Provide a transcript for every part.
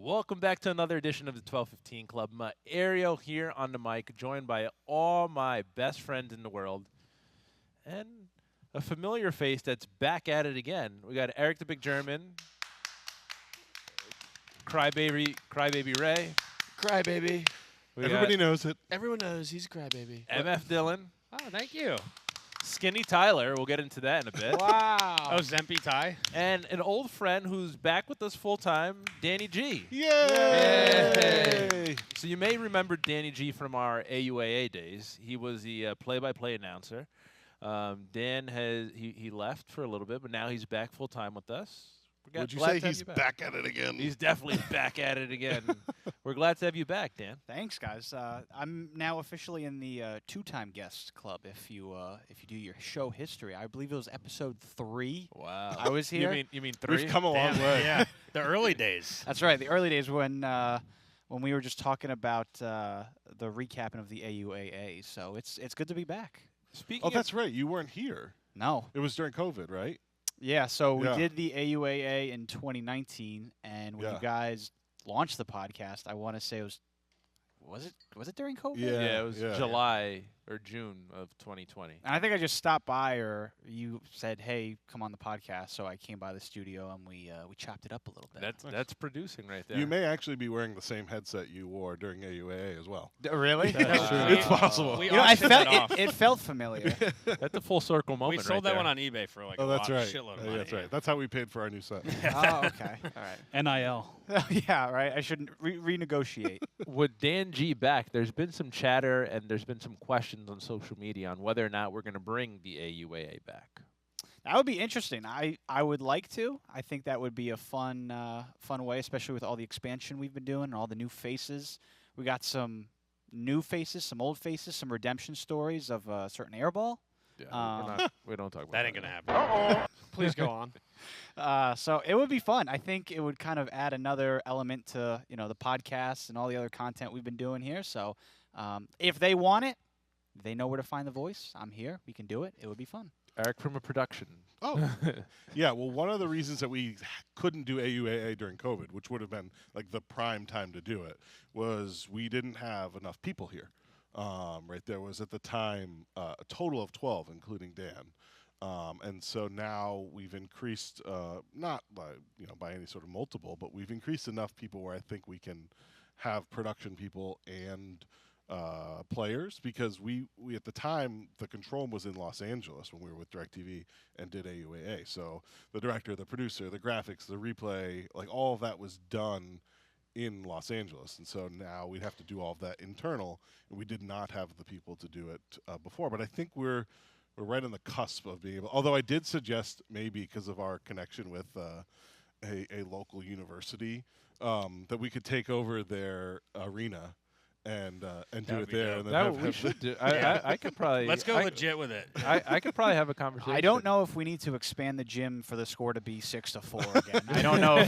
Welcome back to another edition of the 1215 Club. Ariel here on the mic, joined by all my best friends in the world, and a familiar face that's back at it again. We got Eric the Big German, Crybaby Ray. Crybaby. Everybody knows it. Everyone knows he's a crybaby. MF Dylan. Oh, thank you. Skinny Tyler. We'll get into that in a bit. Wow. Oh, Zempy Ty. And an old friend who's back with us full time, Danny G. Yay! So you may remember Danny G from our AUAA days. He was the play-by-play announcer. Dan he left for a little bit, but now he's back full time with us. Would you say he's back at it again? He's definitely back at it again. We're glad to have you back, Dan. Thanks, guys. I'm now officially in the two-time guest club. If you do your show history, I believe it was episode 3. Wow. I was here. You mean 3? We've come a long way. Yeah, the early days. That's right. The early days when we were just talking about the recapping of the AUAA. So it's good to be back. Speaking. That's right. You weren't here. No. It was during COVID, right? Yeah. So we did the AUAA in 2019, and when you guys launched the podcast, I want to say it was it during COVID? Yeah, it was July or June of 2020. And I think I just stopped by, or you said, "Hey, come on the podcast." So I came by the studio and we chopped it up a little bit. That's producing right there. You may actually be wearing the same headset you wore during AUAA as well. Really? It's possible. It felt familiar. That's a full circle moment. We sold right that there. one on eBay for like that's right. shitload of money. That's right. That's how we paid for our new set. Oh, okay. All right. NIL. Yeah, right. I shouldn't renegotiate. With Dan G back, there's been some chatter and there's been some questions on social media on whether or not we're going to bring the AUAA back. That would be interesting. I would like to. I think that would be a fun way, especially with all the expansion we've been doing and all the new faces. We got some new faces, some old faces, some redemption stories of a certain airball. Yeah, we don't talk about That ain't gonna happen. Uh-oh. Please go on. So it would be fun. I think it would kind of add another element to the podcast and all the other content we've been doing here. So if they want it, they know where to find the voice. I'm here. We can do it. It would be fun. Eric from a production. Oh, yeah. Well, one of the reasons that we couldn't do AUAA during COVID, which would have been like the prime time to do it, was we didn't have enough people here. Right, there was at the time a total of 12, including Dan, and so now we've increased, not by any sort of multiple, but we've increased enough people where I think we can have production people and players, because we at the time the control room was in Los Angeles when we were with DirecTV and did AUAA. So the director, the producer, the graphics, the replay, like all of that was done in Los Angeles, and so now we'd have to do all of that internal, and we did not have the people to do it before. But I think we're right on the cusp of being able. Although I did suggest maybe because of our connection with a local university that we could take over their arena and do it there. And then That we should do. I could probably. Let's go legit with it. I could probably have a conversation. I don't know if we need to expand the gym for the score to be 6-4 again. I don't know.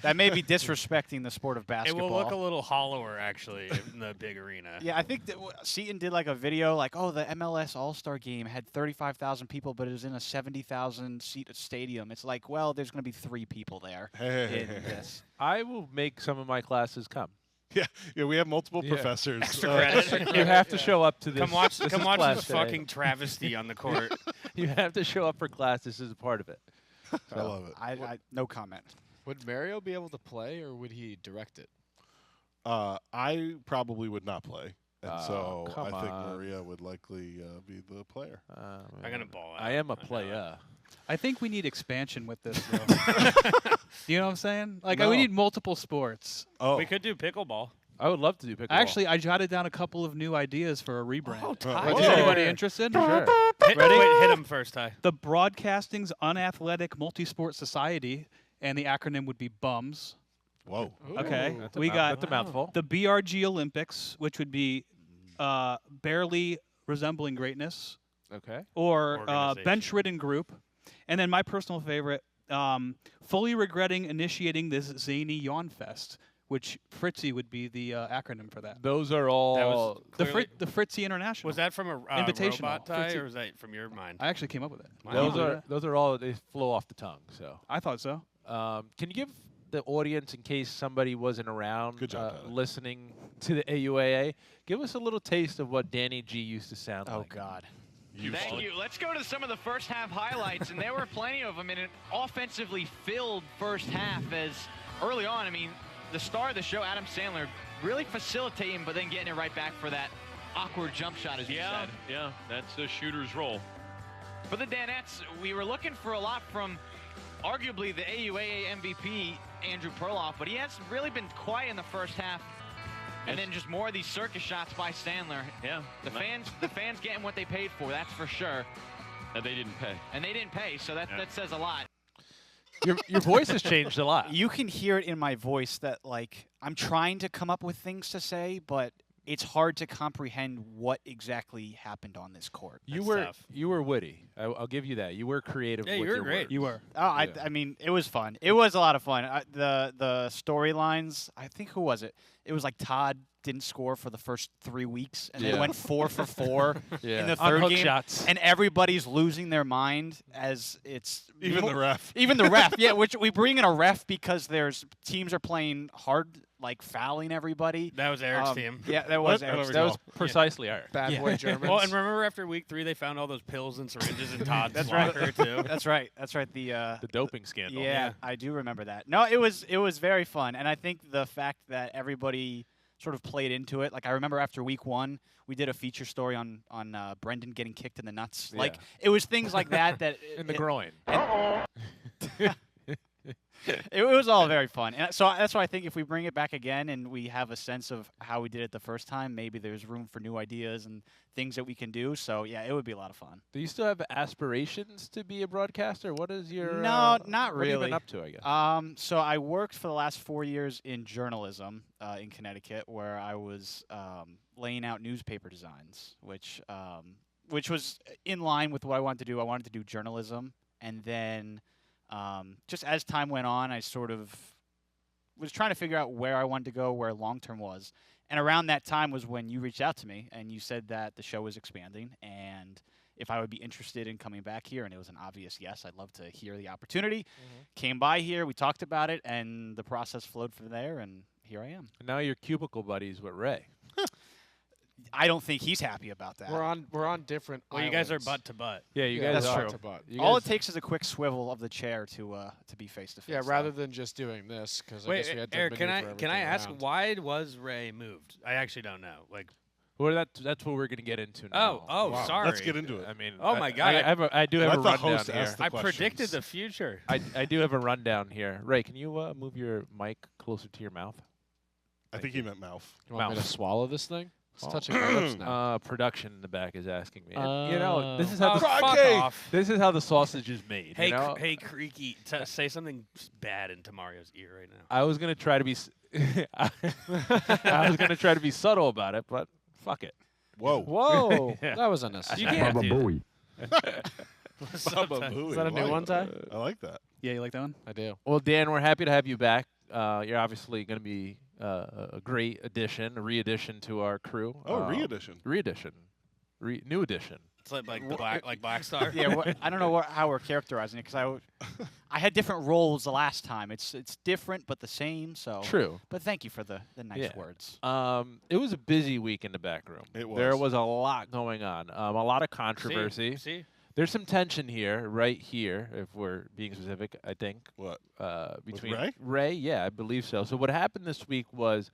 That may be disrespecting the sport of It basketball. will look a little hollower, actually, in the big arena. Yeah, I think that Seton did like a video like, oh, the MLS All-Star Game had 35,000 people, but it was in a 70,000 seat stadium. It's like, well, there's going to be 3 people there in this. I will make some of my classes come. Yeah, we have multiple professors. Extra credit. You have to show up to this. Come watch this this fucking travesty on the court. You have to show up for class. This is a part of it. I love it. I no comment. Would Mario be able to play, or would he direct it? I probably would not play, and so I come think on. Maria would likely be the player. I'm gonna ball out. I am a player. I think we need expansion with this, though. You know what I'm saying? Like, No. we need multiple sports. Oh, We could do pickleball. I would love to do pickleball. Actually, I jotted down a couple of new ideas for a rebrand. Oh, Ty. Is Whoa. anybody interested? Sure. Hit him first, Ty. The Broadcasting's Unathletic Multisport Society, and the acronym would be BUMS. whoa. Okay. That's a We got that's a mouthful. the BRG Olympics, which would be barely resembling greatness, Okay. or Organization. bench-ridden group. And then my personal favorite, fully regretting initiating this zany yawn fest, which Fritzy would be the acronym for that. Those are all. The Fritzy International. Was that from a Invitational. robot, Ty, Fritzy. or was that from your mind? I actually came up with it. Wow. Those are all. They flow off the tongue. So. I thought so. Can you give the audience, in case somebody wasn't around Good job, Tyler. listening to the AUAA, give us a little taste of what Danny G used to sound Oh, like. God. Thank you. Let's go to some of the first half highlights, and there were plenty of them in an offensively filled first half. As early on, I mean, the star of the show, Adam Sandler, really facilitating, but then getting it right back for that awkward jump shot, as you said. Yeah, that's a shooter's role. For the Danettes, we were looking for a lot from arguably the AUAA MVP, Andrew Perloff, but he has really been quiet in the first half. And then just more of these circus shots by Sandler. Yeah. The fans getting what they paid for, that's for sure. And they didn't pay. And they didn't pay, so that says a lot. Your voice has changed a lot. You can hear it in my voice that, like, I'm trying to come up with things to say, but it's hard to comprehend what exactly happened on this court. You That's were tough. witty. I'll give you that. You were creative. Yeah, with you were your great. words. You were. Oh, I mean, it was fun. It was a lot of fun. The storylines, I think, who was it? It was like Todd didn't score for the first 3 weeks, and Yeah. then went 4 for 4 Yeah. in the On third hook game. shots. And everybody's losing their mind as it's Even the ref. Even the ref, yeah. Which we bring in a ref because there's teams are playing hard, like fouling everybody. That was Eric's team. Yeah, that was What? I don't Eric's. That was recall. precisely our. Bad Yeah. boy Germans. Well, and remember after week 3, they found all those pills and syringes in Todd's That's right. locker, too. That's right. That's right. The doping scandal. Yeah, I do remember that. No, it was very fun, and I think the fact that everybody sort of played into it. Like I remember after week 1, we did a feature story on Brendan getting kicked in the nuts. Like Yeah. it was things like that that In the groin. it was all very fun. And so that's why I think if we bring it back again and we have a sense of how we did it the first time, maybe there's room for new ideas and things that we can do. So yeah, it would be a lot of fun. Do you still have aspirations to be a broadcaster? What is your No, not what have you really. been up to, I guess? So I worked for the last 4 years in journalism in Connecticut, where I was laying out newspaper designs, which was in line with what I wanted to do. I wanted to do journalism, and then just as time went on, I sort of was trying to figure out where I wanted to go, where long term was. And around that time was when you reached out to me and you said that the show was expanding and if I would be interested in coming back here. And it was an obvious yes. I'd love to hear the opportunity. Came by here, we talked about it, and the process flowed from there, and here I am. And now you're cubicle buddies with Ray. I don't think he's happy about that. We're on different. Well, you guys are islands. butt to butt. Yeah, you Yeah, guys that's are. true. To butt. You All guys- it takes is a quick swivel of the chair to be face to face. Yeah, rather than just doing this, because I Wait, guess we had to Eric, can maneuver I everything ask around. why was Ray moved? I actually don't know. Like, Well, that's what we're gonna get into now. Wow. sorry. Let's get into it. I mean, Oh my God, I do have Let a the rundown host here. ask the I predicted questions. the future. I do have a rundown here. Ray, can you move your mic closer to your mouth? I think he meant mouth. You want me to Mouth. swallow this thing? It's Oh. touching my lips now. Production in the back is asking me. And, you know, this is how Oh, the, fuck Crikey! off. this is how the sausage is made. Hey, you know? hey, Creaky, say something bad into Mario's ear right now. I was gonna try to be, I was gonna try to be subtle about it, but fuck it. Whoa. Whoa, Yeah. that was unnecessary. You can't do Baba that. Booey. Is that a I new like one, Ty? I like that. Yeah, you like that one? I do. Well, Dan, we're happy to have you back. You're obviously gonna be a great addition, a re-addition to our crew. Oh, re-edition. Re-edition, new edition. It's like the Black Star. Yeah, I don't know how we're characterizing it because I had different roles the last time. It's different but the same. So True. But thank you for the nice Yeah. words. It was a busy week in the back room. It There was. was a lot going on. A lot of controversy. See? There's some tension here, right here, if we're being specific, I think. What? Between Ray? Yeah, I believe so. So what happened this week was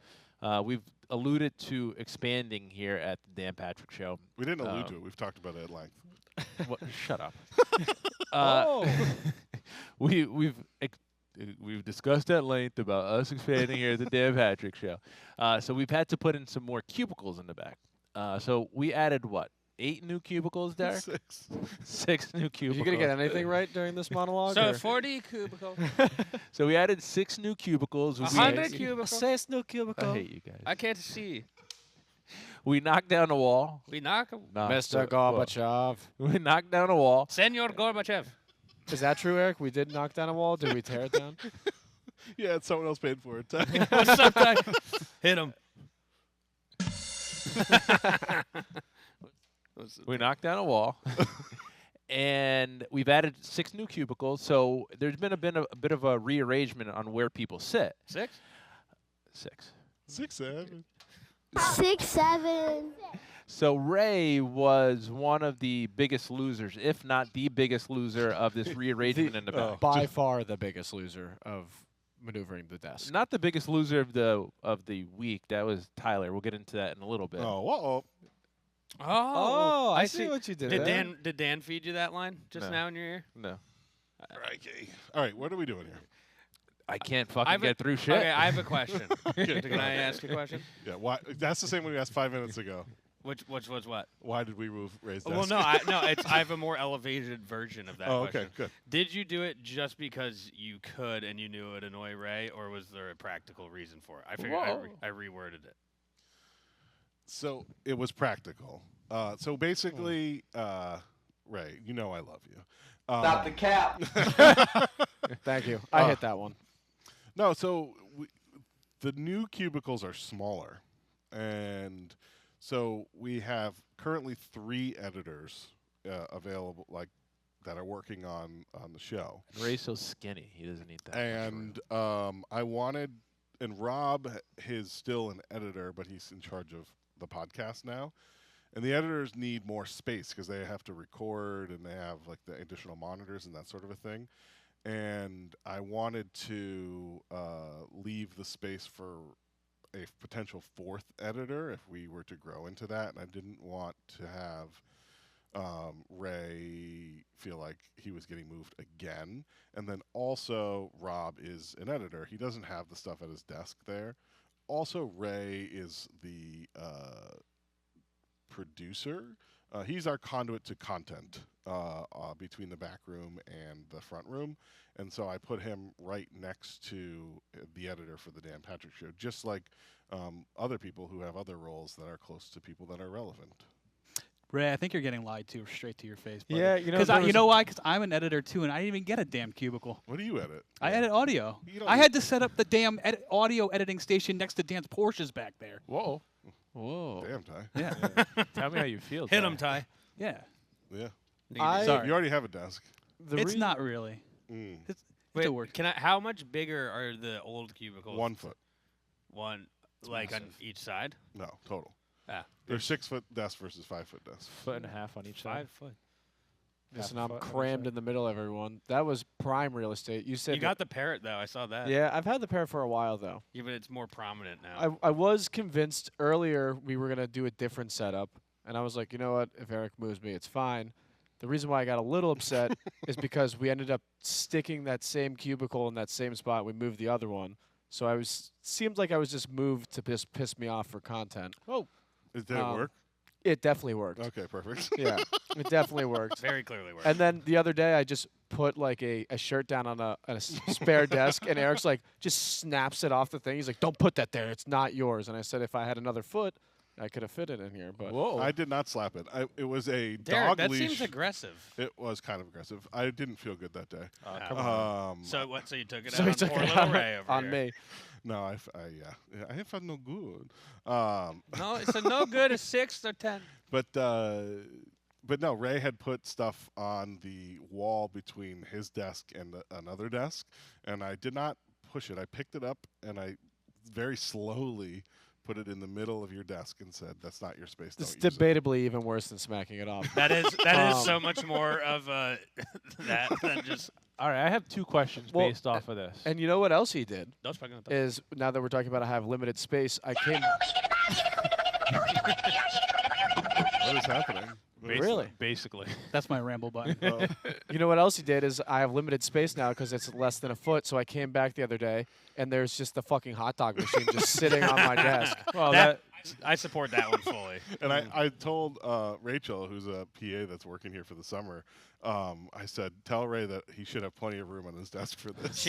we've alluded to expanding here at the Dan Patrick Show. We didn't allude to it. We've talked about it at length. What, shut up. Oh. We've discussed at length about us expanding here at the Dan Patrick Show. So we've had to put in some more cubicles in the back. So we added what? 8 new cubicles, Derek? 6. 6 new Are cubicles. you gonna get anything right during this monologue? So or? 40 cubicle. So we added 6 new cubicles. 100 cubicle. 6 new I cubicle. hate you guys. I can't see. We knocked down a wall. We knock him. Mr. Gorbachev. We knocked down a wall. Senor Gorbachev. Is that true, Eric? We did knock down a wall. Did we tear it down? Yeah, it's someone else paid for it. What's up, Ty? Hit him. We knocked down a wall. and we've added 6 new cubicles. So there's been a bit of a rearrangement on where people sit. 6? 6. 6, 7. 6, 7. So Ray was one of the biggest losers, if not the biggest loser of this rearrangement in the back. By far the biggest loser of maneuvering the desk. Not the biggest loser of the week. That was Tyler. We'll get into that in a little bit. Oh, uh-oh. Oh, I see what you did. Did there. did Dan feed you that line just No. now in your ear? No, Okay. All right, what are we doing here? I can't fucking I've a- get through shit. Okay, I have a question. Can I ask a question? Yeah, why? That's the same one we asked 5 minutes ago. Which was what? Why did we move Ray's desk? Well, no, I have a more elevated version of that Oh, question. okay, good. Did you do it just because you could and you knew it would annoy Ray, or was there a practical reason for it? I figured I reworded it. So it was practical. So basically, Ray, you know I love you. Stop the cap. Thank you. I hit that one. No, so the new cubicles are smaller, and so we have currently 3 editors available, like that are working on the show. Ray's so skinny, he doesn't need that. And I wanted, and Rob is still an editor, but he's in charge of the podcast now. And the editors need more space because they have to record and they have like the additional monitors and that sort of a thing. And I wanted to leave the space for a potential 4th editor if we were to grow into that. And I didn't want to have Ray feel like he was getting moved again. And then also Rob is an editor. He doesn't have the stuff at his desk there. Also, Ray is the producer. He's our conduit to content between the back room and the front room. And so I put him right next to the editor for the Dan Patrick Show, just like other people who have other roles that are close to people that are relevant. Ray, I think you're getting lied to straight to your face. Buddy. Yeah, you know, Because there you was know why? Because I'm an editor too, and I didn't even get a damn cubicle. What do you edit? I edit audio. You don't I need- had to set up the damn audio editing station next to Dan's Porsches back there. Whoa. Whoa. Damn, Ty. Yeah, Tell me how you feel. Hit Ty. him, Ty. yeah. Yeah. Sorry. You already have a desk. It's not really. Mm. It's Wait, a word. how much bigger are the old cubicles? 1 foot. One, like on each side? No, total. Ah. They're 6-foot desk versus 5-foot desk. 1.5 foot on each side. 5 foot. Listen, Half a I'm foot, crammed in the middle of everyone. That was prime real estate. You said You got the parrot, though. I saw that. Yeah, I've had the pair for a while though. Yeah, but it's more prominent now. I was convinced earlier we were gonna do a different setup, and I was like, you know what? If Eric moves me, it's fine. The reason why I got a little upset is because we ended up sticking that same cubicle in that same spot. We moved the other one, so seemed like I was just moved to piss me off for content. Did it work? It definitely worked. Okay, perfect. Yeah, it definitely worked. Very clearly works. And then the other day, I just put like a shirt down on a spare desk, and Eric's like, just snaps it off the thing. He's like, "Don't put that there. It's not yours." And I said, if I had another foot, I could have fit it in here. But Whoa. I did not slap it. It was a Derek, dog that leash. seems aggressive. It was kind of aggressive. I didn't feel good that day. Come on. So what? So you took it so out he on took poor it little out Ray over on here. me. No, I felt no good. No, it's a no good. A 6 or 10. But no, Ray had put stuff on the wall between his desk and another desk, and I did not push it. I picked it up and I very slowly put it in the middle of your desk and said, "That's not your space. It's Don't use it." debatably even worse than smacking it off. That is so much more of a that than just All right, I have 2 questions Well, based off of this. And you know what else he did? those fucking. Is now that we're talking about I have limited space, I came. What is happening? Really? Basically. That's my ramble button. Oh. You know what else he did is I have limited space now because it's less than a foot. So I came back the other day and there's just the fucking hot dog machine just sitting on my desk. Well, That- I support that one fully. And I told Rachel, who's a PA that's working here for the summer, I said, tell Ray that he should have plenty of room on his desk for this.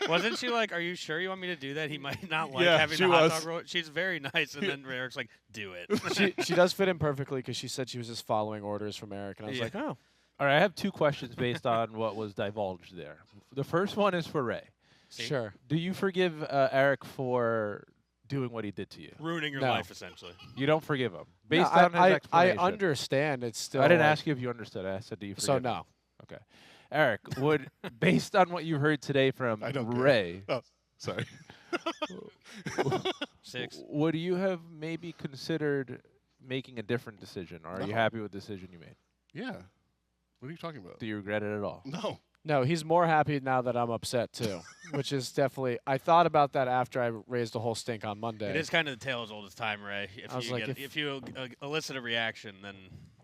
Wasn't she like, "Are you sure you want me to do that? He might not like Yeah, having she the hot was. dog roll." She's very nice, and then Eric's like, "Do it." she does fit in perfectly because she said she was just following orders from Eric. And I was Yeah. like, oh. all right, I have 2 questions based on what was divulged there. The first one is for Ray. See? Sure. Do you forgive Eric for doing what he did to you. Ruining your No. life, essentially. You don't forgive him No, based on his I explanation. understand. It's still. I didn't like- ask you if you understood. I said, do you forgive So him? no. Okay. Eric, would based on what you heard today from I don't care. Ray, Oh, sorry. 6. would you have maybe considered making a different decision, or are you No. happy with the decision you made? Yeah. What are you talking about? Do you regret it at all? No. No, he's more happy now that I'm upset too, which is definitely. I thought about that after I raised the whole stink on Monday. It is kind of the tale as old as time, Ray. If I was you like, get, if you elicit a reaction, then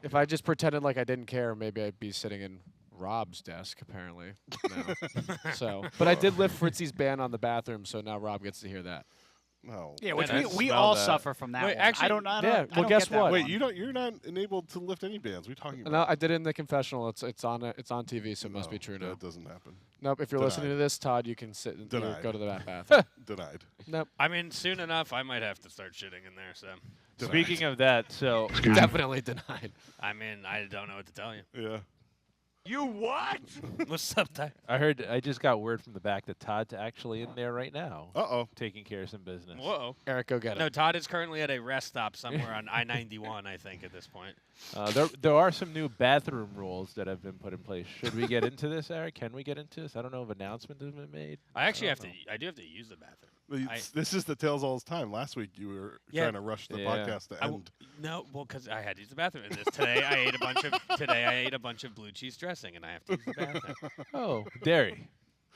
If I just pretended like I didn't care, maybe I'd be sitting in Rob's desk. Apparently, no. So, but I did lift Fritzy's ban on the bathroom, so now Rob gets to hear that. No. Yeah, which I we smell all that. suffer from that Wait, one. actually- I don't know. Yeah, well, I don't guess get that what? Wait, one. you're not enabled to lift any bands. What are you talking No, about? I did it in the confessional. It's on TV, so it must be true now. That doesn't happen. Nope. If you're listening Denied. to this, Todd, you can sit and you Denied. go to the bathroom. Denied. Nope. I mean, soon enough, I might have to start shitting in there. So, Speaking of that, so Definitely denied. I mean, I don't know what to tell you. Yeah. You what? What's up, Ty? I just got word from the back that Todd's actually in there right now, Uh-oh. taking care of some business. Whoa. Eric, go get No, it. Todd is currently at a rest stop somewhere on I-91, I think, at this point. There are some new bathroom rules that have been put in place. Should we get into this, Eric? Can we get into this? I don't know if announcements have been made. I actually I have don't to. I do have to use the bathroom. This is the tales all the time. Last week you were Yeah. trying to rush the Yeah. podcast to I w- end. No, well, because I had to use the bathroom. And today I ate a bunch of blue cheese dressing, and I have to use the bathroom. Oh, dairy.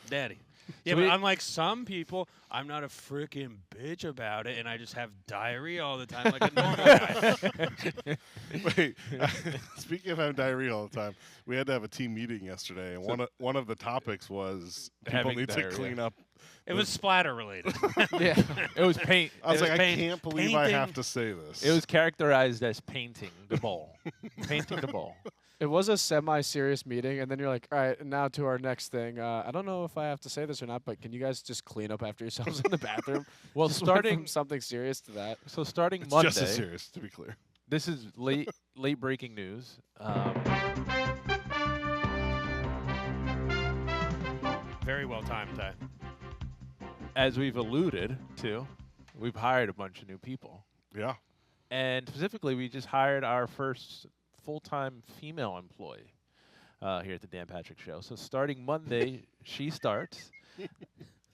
Daddy. Yeah, So but we- unlike some people, I'm not a freaking bitch about it, and I just have diarrhea all the time like a normal guy. Wait, speaking of having diarrhea all the time, we had to have a team meeting yesterday, and one of the topics was people Having need diarrhea. to clean up. It was splatter related. Yeah. It was paint. I was It like, was I can't believe I have painting. to say this. It was characterized as painting the bowl. Painting the bowl. It was a semi-serious meeting, and then you're like, all right, and now to our next thing. I don't know if I have to say this or not, but can you guys just clean up after yourselves in the bathroom? Well, Just went starting from something serious to that. so starting it's Monday. just as serious, to be clear. This is late breaking news. Very well timed, Ty. As we've alluded to, we've hired a bunch of new people, Yeah. and specifically, we just hired our first full-time female employee here at the Dan Patrick Show. So starting Monday, she starts,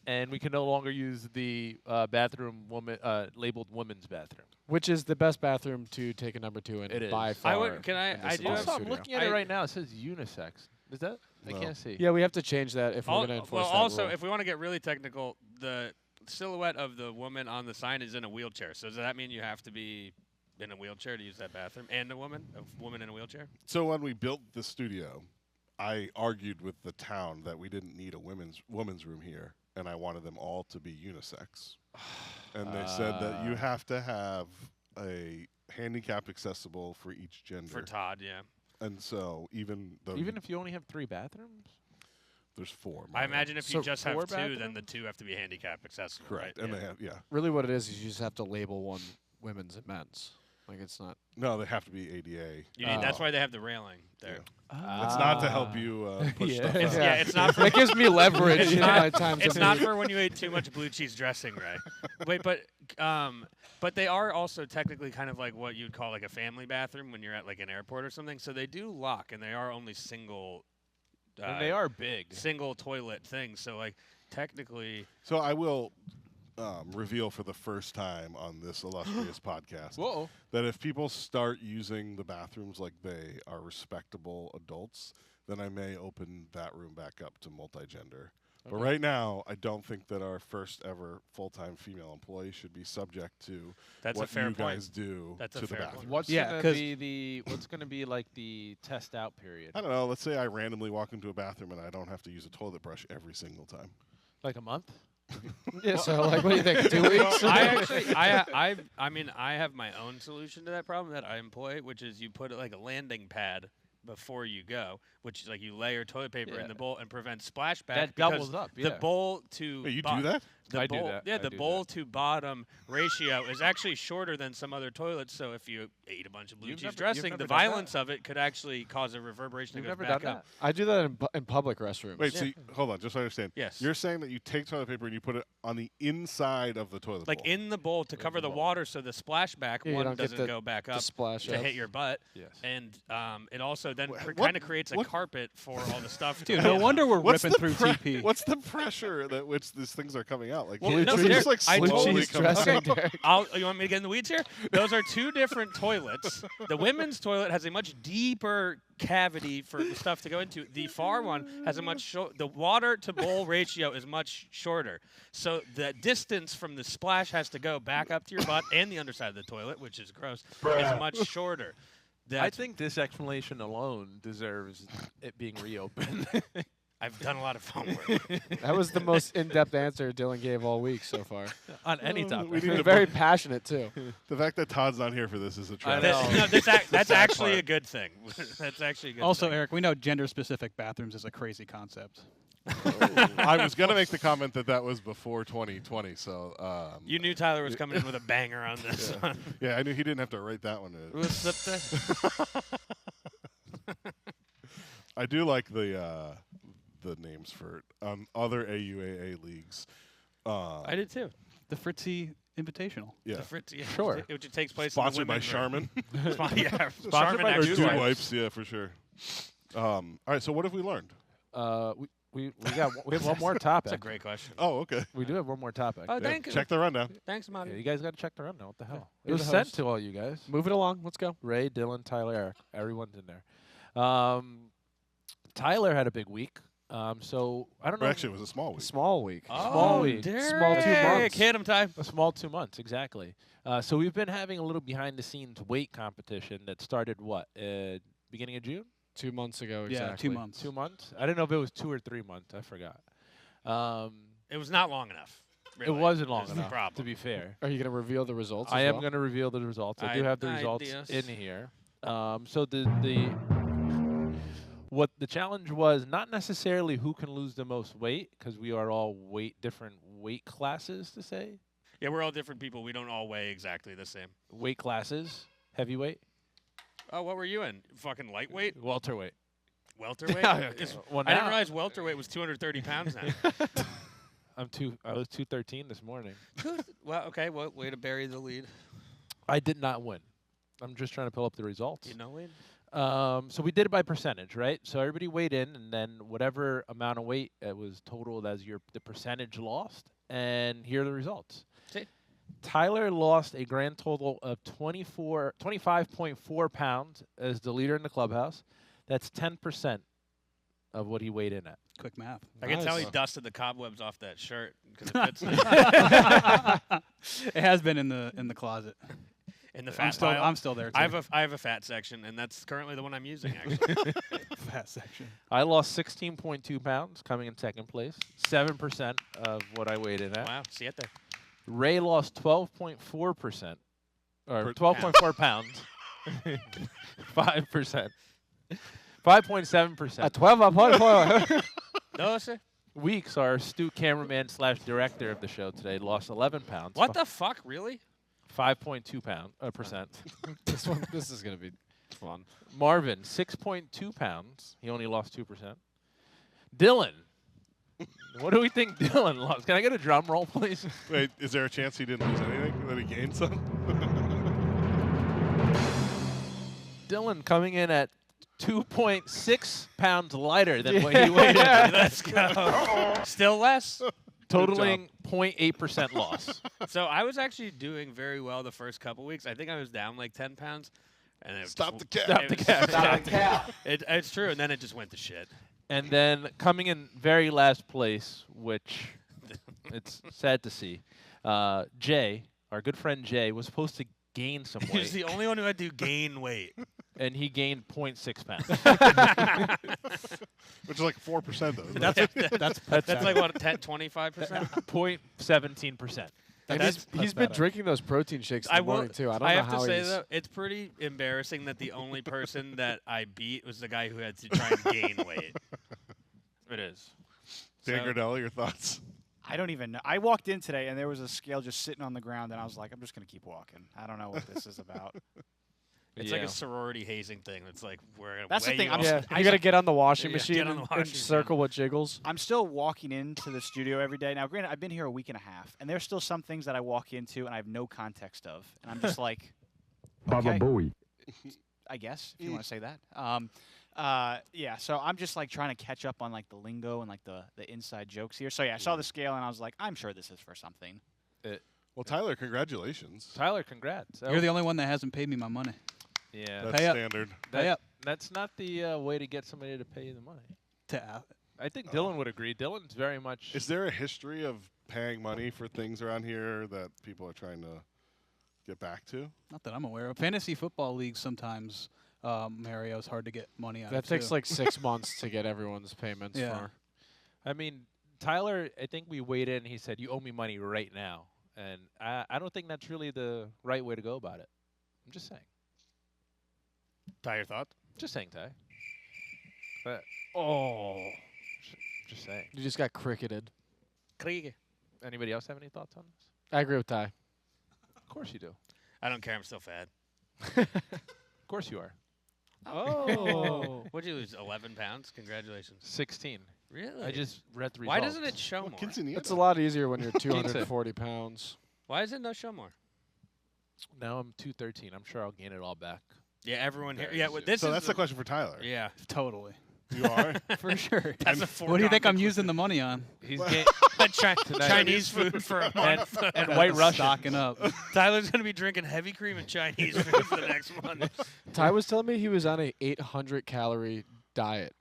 and we can no longer use the bathroom labeled women's bathroom. Which is the best bathroom to take a number 2 in It is. by I far. would- can I- in this I do entire have- Also, I'm studio. looking at it I- right now. It says unisex. Is that? I No. can't see. Yeah, we have to change that if we're going to enforce well, that also, rule. if we want to get really technical, the silhouette of the woman on the sign is in a wheelchair. So does that mean you have to be in a wheelchair to use that bathroom? And a woman in a wheelchair? So when we built the studio, I argued with the town that we didn't need a women's room here, and I wanted them all to be unisex. And they said that you have to have a handicap accessible for each gender. For Todd, yeah. And so even Even if you only have 3 bathrooms? there's 4. I imagine if So you just have 4 2, then bathrooms? the 2 have to be handicap accessible. correct, Right? and yeah. they have Really what it is you just have to label one women's and men's. Like it's not. no, they have to be ADA. That's why they have the railing there. It's not to help you push Yeah. stuff It's, out. yeah, it's not for That gives me leverage. It's you know, not- at times it's if not you- for when you ate too much blue cheese dressing, Ray. Wait, but they are also technically kind of like what you'd call like a family bathroom when you're at like an airport or something. So they do lock, and they are only single. And they are big. single toilet things. So like technically, So I will reveal for the first time on this illustrious podcast Whoa. that if people start using the bathrooms like they are respectable adults, then I may open that room back up to multigender. But right now, I don't think that our first ever full-time female employee should be subject to that's what a fair you point. guys do That's a to the fair point. bathroom. What's Yeah, gonna 'cause- be what's gonna be like the test out period? I don't know. Let's say I randomly walk into a bathroom and I don't have to use a toilet brush every single time. Like a month? Yeah, so like, what do you think? 2 weeks? I actually, I mean, I have my own solution to that problem that I employ, which is you put like a landing pad before you go, which is like you layer toilet paper in Yeah. the bowl and prevent splashback. That because doubles up. The Yeah. bowl to Wait, you bo- do that? the I do bowl, that. yeah, I the do bowl to bottom ratio is actually shorter than some other toilets. So if you ate a bunch of blue You've cheese never dressing, done the that? violence of it could actually cause a reverberation You've that goes never back done up. that? I do that in public restrooms. Wait, Yeah. so hold on, just so I understand. Yes. You're saying that you take toilet paper and you put it on the inside of the toilet Like bowl. in the bowl to cover the bowl. water, so the splashback Yeah, you one don't get doesn't the- go back to up splash to up. hit your butt, Yes. and it also then Wha- kind of what- creates a what- carpet for all the stuff. Dude, to no roll wonder out. we're What's ripping the through TP. What's the pressure at which these things are coming out? Like, Well, blue no, cheese there- like I Blue told slowly cheese comes dressing, out. Derek. You want me to get in the weeds here? Those are two different toilets. The women's toilet has a much deeper cavity for the stuff to go into. The far one has a much the water to bowl ratio is much shorter. So the distance from the splash has to go back up to your butt and the underside of the toilet, which is gross, is much shorter. I That's, think this explanation alone deserves it being reopened. I've done a lot of homework. That was the most in-depth answer Dylan gave all week so far. On any topic. We need to Very passionate too. The fact that Todd's not here for this is a I tragedy. know. No, that's Sad actually part. a good thing. That's actually a good Also, thing. Eric, we know gender-specific bathrooms is a crazy concept. I was going to make the comment that was before 2020, so You knew Tyler was coming in with a banger on this one. yeah, I knew he didn't have to write that one. What's up there? I do like the names for other AUAA leagues. I did too. The Fritzy Invitational. Yeah, The Fritz, yeah, Sure. Which takes place sponsored in the by women's Charmin yeah, Sponsored Charmin by or actually- Dude Wipes. Wipes. Yeah, for sure. All right, so what have we learned? We have one more topic. That's a great question. Oh, okay. We do have one more topic. Oh, Yeah, thank you. check the rundown. Thanks, Yeah, Monty. you guys got to check the rundown. What the hell? It You're was the sent host. to all you guys. Move it along. Let's go. Ray, Dylan, Tyler, Eric. Everyone's in there. Tyler had a big week. So I don't know. Well, actually, it was a small week. Small week. Small week. Small 2 Derek, months. Hit him, Ty. A small 2 months, exactly. So we've been having a little behind-the-scenes weight competition that started beginning of June? 2 months ago, Yeah, exactly. 2 months. 2 months? I didn't know if it was 2 or 3 months. I forgot. It was not long enough. It really, wasn't long is the enough, problem. to be fair. Are you going to reveal the results? I as am well? going to reveal the results. I do have the results Ideas. in here. So what the challenge was, not necessarily who can lose the most weight, because we are all different weight classes, to say. Yeah, we're all different people. We don't all weigh exactly the same. Weight classes, heavyweight, Oh, what were you in? Fucking lightweight? welterweight. Welterweight? Yeah, well, I didn't now- realize welterweight was 230 pounds now. I was 213 this morning. Well, okay. Well, way to bury the lead. I did not win. I'm just trying to pull up the results. You know, lead? So we did it by percentage, right? So everybody weighed in, and then whatever amount of weight it was totaled as the percentage lost. And here are the results. See? Tyler lost a grand total of 25.4 pounds as the leader in the clubhouse. That's 10% of what he weighed in at. Quick math. I can tell he Nice. dusted the cobwebs off that shirt because it fits nice. It has been in the closet. in the fat I'm pile. still there too. I have a fat section, and that's currently the one I'm using. Actually, fat section. I lost 16.2 pounds, coming in second place. 7% of what I weighed in at. wow, see it there. Ray lost 12.4%, or Per- 12.4 pounds. 5%. 5.7%. At 12 up, No, sir. Weeks, our astute cameraman / director of the show today, lost 11 pounds. What the fuck, really? 5.2 percent. This is going to be fun. Marvin, 6.2 pounds. He only lost 2%. Dylan. What do we think Dylan lost? Can I get a drum roll, please? Wait, is there a chance he didn't lose anything? That he gained some? Dylan coming in at 2.6 pounds lighter than what he weighed in. Let's go. Still less. Totaling 0.8% loss. So I was actually doing very well the first couple weeks. I think I was down like 10 pounds. And it Stop just the cap. Stop it the was- cap. Stop the cap. It's true, and then it just went to shit. And then coming in very last place, which it's sad to see, Jay, our good friend Jay, was supposed to gain some He's weight, the only one who had to gain weight. and he gained 0.6 pounds. Which is like 4% though. isn't That's it? That's like what, 10, 25%? 0.17%. And That's- he's been drinking those protein shakes in I the morning, will- too. I don't I know have how to say he's... though, it's pretty embarrassing that the only person that I beat was the guy who had to try and gain weight. It is. Dan So- Gardella, your thoughts? I don't even know. I walked in today, and there was a scale just sitting on the ground, and I was like, I'm just going to keep walking. I don't know what this is about. It's like a sorority hazing thing. It's like we're gonna That's the weigh thing, you I'm off. s- You got to get on the washing Yeah, machine get on the and washing circle machine. what jiggles. I'm still walking into the studio every day. Now, granted, I've been here a week and a half, and there's still some things that I walk into and I have no context of. And I'm just like, okay, Bowie. I guess, if you want to say that. Yeah, so I'm just like trying to catch up on like the lingo and like the inside jokes here. So yeah, I saw the scale and I was like, I'm sure this is for something. Well, Tyler, congratulations. Tyler, congrats. You're the only one that hasn't paid me my money. Yeah. That's Pay up. standard. Pay up. That's not the way to get somebody to pay you the money. To I think Dylan would agree. Dylan's very much. Is there a history of paying money for things around here that people are trying to get back to? Not that I'm aware of. Fantasy football leagues sometimes, Mario, is hard to get money out That of. takes too. like 6 months to get everyone's payments Yeah. for. I mean, Tyler, I think we weighed in. He said, you owe me money right now. And I don't think that's really the right way to go about it. I'm just saying. Ty, your thoughts? Just saying, Ty. But just saying. You just got cricketed. Krieg. Anybody else have any thoughts on this? I agree with Ty. Of course you do. I don't care. I'm still fat. Of course you are. Oh. What'd you lose? 11 pounds? Congratulations. 16. Really? I just read the results. Why doesn't it show Well, more? quinceañera. It's a lot easier when you're 240 pounds. Why does it not show more? Now I'm 213. I'm sure I'll gain it all back. Yeah, everyone here. Very Yeah, soon. this So is that's the question for Tyler. Yeah. Totally. You are? For sure. That's a What do you think I'm foregone using the money on? He's gained Chinese food for a month. and White Russian. Stocking up. Tyler's going to be drinking heavy cream and Chinese food for the next month. Ty was telling me he was on a 800 calorie diet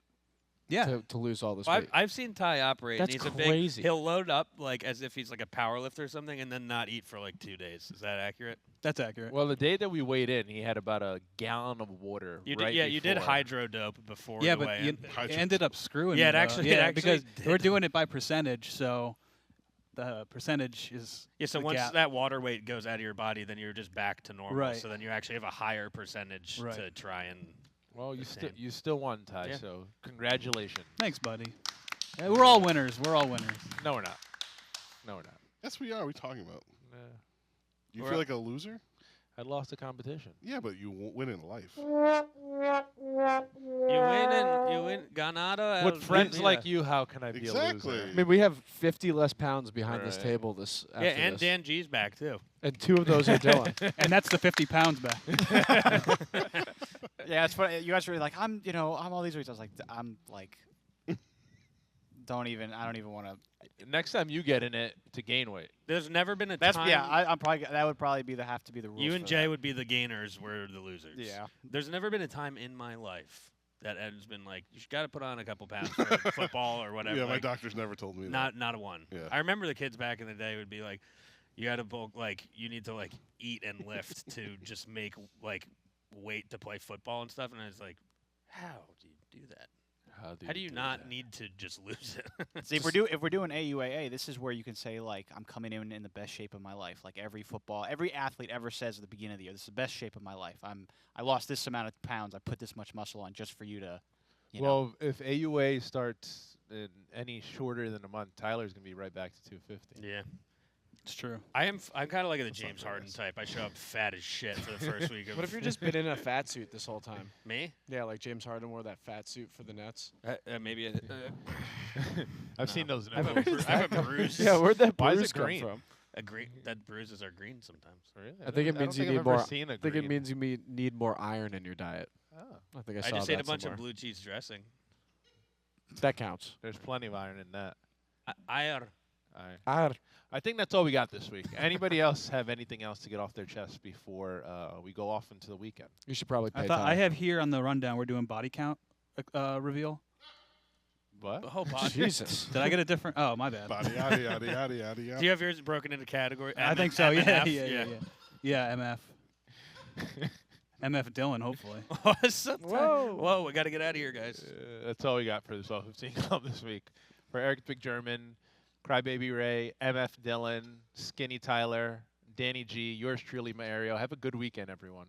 Yeah. to lose all this Well, weight. I've seen Ty operate. That's and he's crazy. He'll load up like as if he's like a power lifter or something, and then not eat for like 2 days. Is that accurate? That's accurate. Well, the day that we weighed in, he had about a gallon of water. You right did. Yeah, you did before. hydro dope before. Yeah, the but weigh you in. ended up screwing Yeah, me, it though. actually- yeah, it actually because we're did. doing it by percentage, so the percentage is Yeah, so the once gap. that water weight goes out of your body, then you're just back to normal. Right. So then you actually have a higher percentage Right. to try and. Well, you Same. still won, Ty. Yeah. So congratulations. Thanks, buddy. Yeah, we're all winners. We're all winners. No, we're not. No, we're not. Yes, we are. What are we talking about? You We're feel up. like a loser? I lost the competition. Yeah, but you won't win in life. You win ganado. With friends like you, how can I be a Exactly. loser? I mean, we have 50 less pounds behind this Right. table this after Yeah, and this. Dan G's back too. And 2 of those are Dylan. And that's the 50 pounds back. Yeah, it's funny. You guys were like, I'm all these weeks. I was like, I'm like, I don't even want to. Next time you get in it to gain weight. There's never been a That's time. yeah. I'm probably that would probably have to be the rule. You and Jay would be the gainers. We're the losers. Yeah. There's never been a time in my life that has been like, you got to put on a couple pounds for football or whatever. Yeah, my like, doctor's never told me not a one. Yeah. I remember the kids back in the day would be like, you got to bulk, like you need to like eat and lift to just make like weight to play football and stuff. And I was like, how do you do that? How do you not need to just lose it? See, if we're doing AUAA, this is where you can say like I'm coming in the best shape of my life. Like every athlete ever says at the beginning of the year, this is the best shape of my life. I lost this amount of pounds. I put this much muscle on just for you to. You know. Well, if AUA starts in any shorter than a month, Tyler's gonna be right back to 250. Yeah. It's true. I'm kind of like the That's not James very Harden nice. type. I show up fat as shit for the first week of What if you're just been in a fat suit this whole time? me? Yeah, like James Harden wore that fat suit for the Nets. Maybe. I've seen those. I have a, I have a bruise. Yeah, where'd that Why is bruise it come green? from? A green. That bruises are green sometimes. Really? I think it don't means you think need I've ever more. seen a I think it green. means you need more iron in your diet. Oh, I think I I saw just that ate a bunch somewhere. of blue cheese dressing. That counts. there's plenty of iron in that. Iron. All right. Iron. I think that's all we got this week. Anybody else have anything else to get off their chest before we go off into the weekend? You should probably pay I thought Ty. I have here on the rundown we're doing body count reveal. What? The whole body. Jesus. Did I get a different? Oh, my bad. Body, yada, yada, yada, yada, Do yada. you have yours broken into category? I think so. Yeah, MF? yeah, MF. MF Dylan, hopefully. Whoa, we got to get out of here, guys. That's all we got for the 12:15 Club this week. For Eric Big German, Crybaby Ray, MF Dylan, Skinny Tyler, Danny G, yours truly, Mario. Have a good weekend, everyone.